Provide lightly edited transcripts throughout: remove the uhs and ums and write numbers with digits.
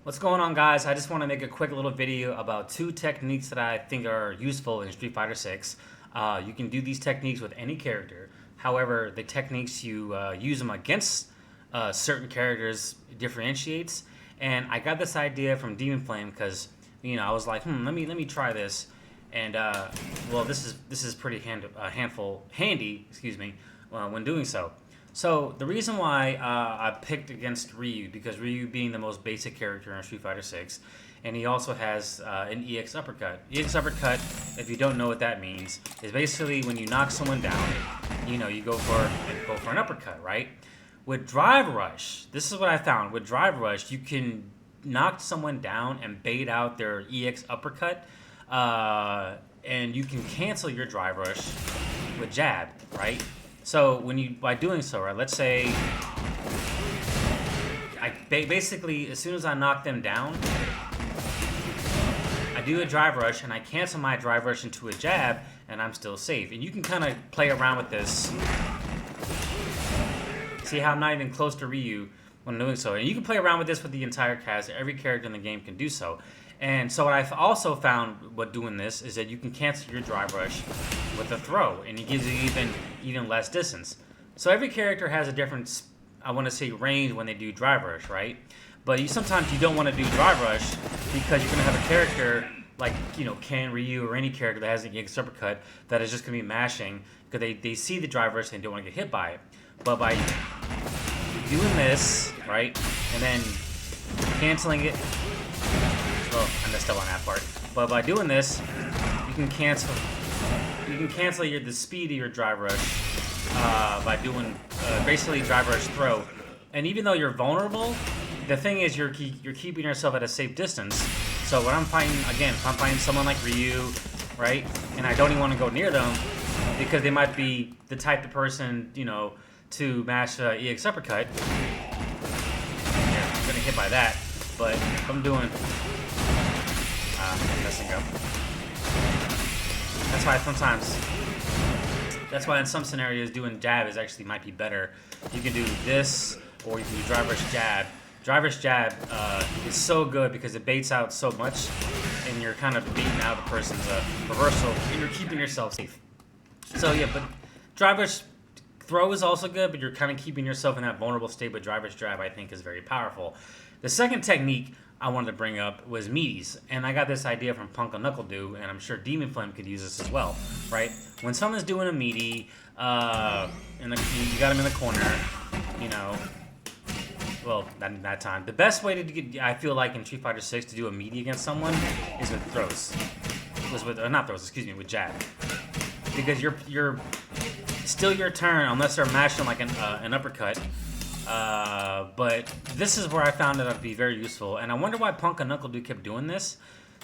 What's going on, guys? I just want to make a quick little video about two techniques that I think are useful in Street Fighter 6. You can do these techniques with any character. However, the techniques you use them against certain characters differentiates. And I got this idea from Demon Flame because I was like, let me try this. And well, this is pretty handy, excuse me, when doing so. So the reason why I picked against Ryu, because Ryu being the most basic character in Street Fighter 6, and he also has an EX uppercut. EX uppercut, if you don't know what that means, is basically when you knock someone down, you go for an uppercut, right? With Drive Rush, this is what I found. With Drive Rush, you can knock someone down and bait out their EX uppercut, and you can cancel your Drive Rush with jab, right? So by doing so, right, let's say basically as soon as I knock them down, I do a Drive Rush and I cancel my Drive Rush into a jab, and I'm still safe. And you can kind of play around with this. See how I'm not even close to Ryu when doing so. And you can play around with this with the entire cast. Every character in the game can do so. And so what I've also found with doing this is that you can cancel your Drive Rush with a throw, and it gives you even less distance. So every character has a different, I want to say, range when they do Drive Rush, right? But sometimes you don't want to do Drive Rush because you're going to have a character like, Ken, Ryu, or any character that has an EX uppercut that is just going to be mashing because they see the Drive Rush and don't want to get hit by it. But by doing this, right, and then canceling it, oh, I messed up on that part. But by doing this, you can cancel the speed of your Drive Rush by doing basically Drive Rush throw. And even though you're vulnerable, the thing is you're keeping yourself at a safe distance. So when I'm fighting, again, if I'm fighting someone like Ryu, right, and I don't even want to go near them because they might be the type of person, to mash EX uppercut. Yeah, I'm gonna hit by that. But if I'm doing messing up. That's why in some scenarios doing jab might be better. You can do this, or you can do Drive Rush jab. Drive Rush jab is so good because it baits out so much, and you're kind of beating out the person's reversal, and you're keeping yourself safe. So yeah, but Drive Rush throw is also good, but you're kind of keeping yourself in that vulnerable state. But Drive Rush jab, I think, is very powerful. The second technique I wanted to bring up was meaties, and I got this idea from Punk on Knuckle Do, and I'm sure Demon Flame could use this as well, right? When someone's doing a meaty, you got them in the corner, well, that time. The best way to get, I feel like in Street Fighter 6 to do a meaty against someone is with throws. With jab, because you're still your turn unless they're mashing like an uppercut. But this is where I found it to be very useful, and I wonder why Punk and Knuckle Do kept doing this.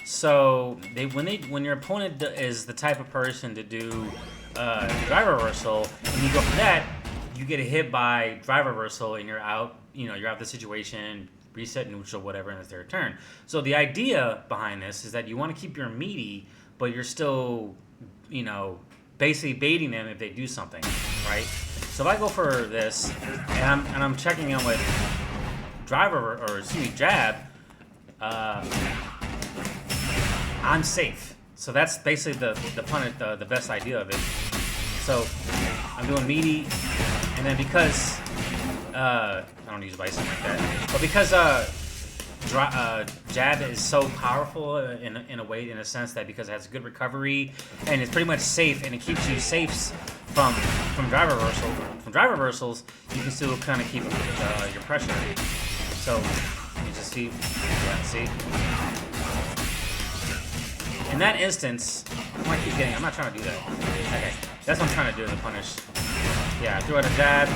So when your opponent is the type of person to do drive reversal, and you go for that, you get a hit by drive reversal, and you're out. You're out the situation, reset neutral, whatever, and it's their turn. So the idea behind this is that you want to keep your meaty, but you're still, basically baiting them if they do something, right? So if I go for this, and I'm checking in with jab, I'm safe. So that's basically the best idea of it. So I'm doing meaty, and then because I don't use bison like that, but because jab is so powerful in a sense that because it has good recovery and it's pretty much safe, and it keeps you safe from drive reversal. From drive reversals, you can still kind of keep your pressure. So you just see. In that instance, I'm not trying to do that. Okay, that's what I'm trying to do as a punish. Yeah, I threw out a jab,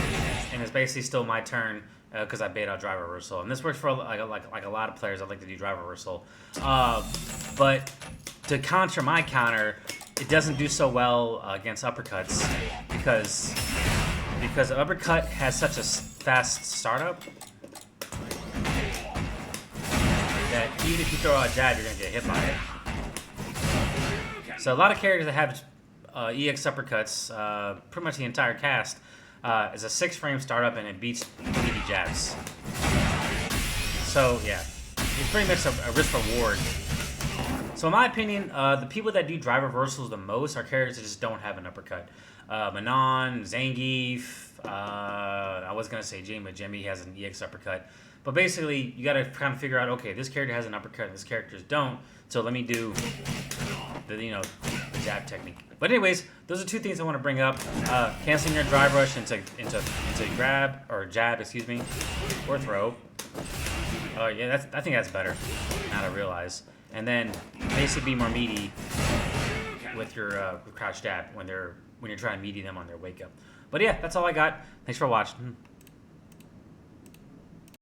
and it's basically still my turn because I bait out drive reversal. And this works for like a lot of players. I like to do drive reversal, but to counter my counter, it doesn't do so well against uppercuts because uppercut has such a fast startup that even if you throw out a jab, you're gonna get hit by it. So a lot of characters that have EX uppercuts, pretty much the entire cast, is a 6-frame startup, and it beats meaty jabs. So yeah, it's pretty much a risk reward. So in my opinion, the people that do drive reversals the most are characters that just don't have an uppercut. Manon, Zangief. I was gonna say Jimmy, but Jimmy has an EX uppercut. But basically, you gotta kind of figure out, okay, this character has an uppercut, and this characters don't. So let me do the jab technique. But anyways, those are two things I want to bring up. Canceling your drive rush into grab or jab, excuse me, or throw. Oh yeah, I think that's better. Now to realize. And then basically be more meaty with your crouch jab when you're trying to meaty them on their wake up. But yeah, that's all I got. Thanks for watching.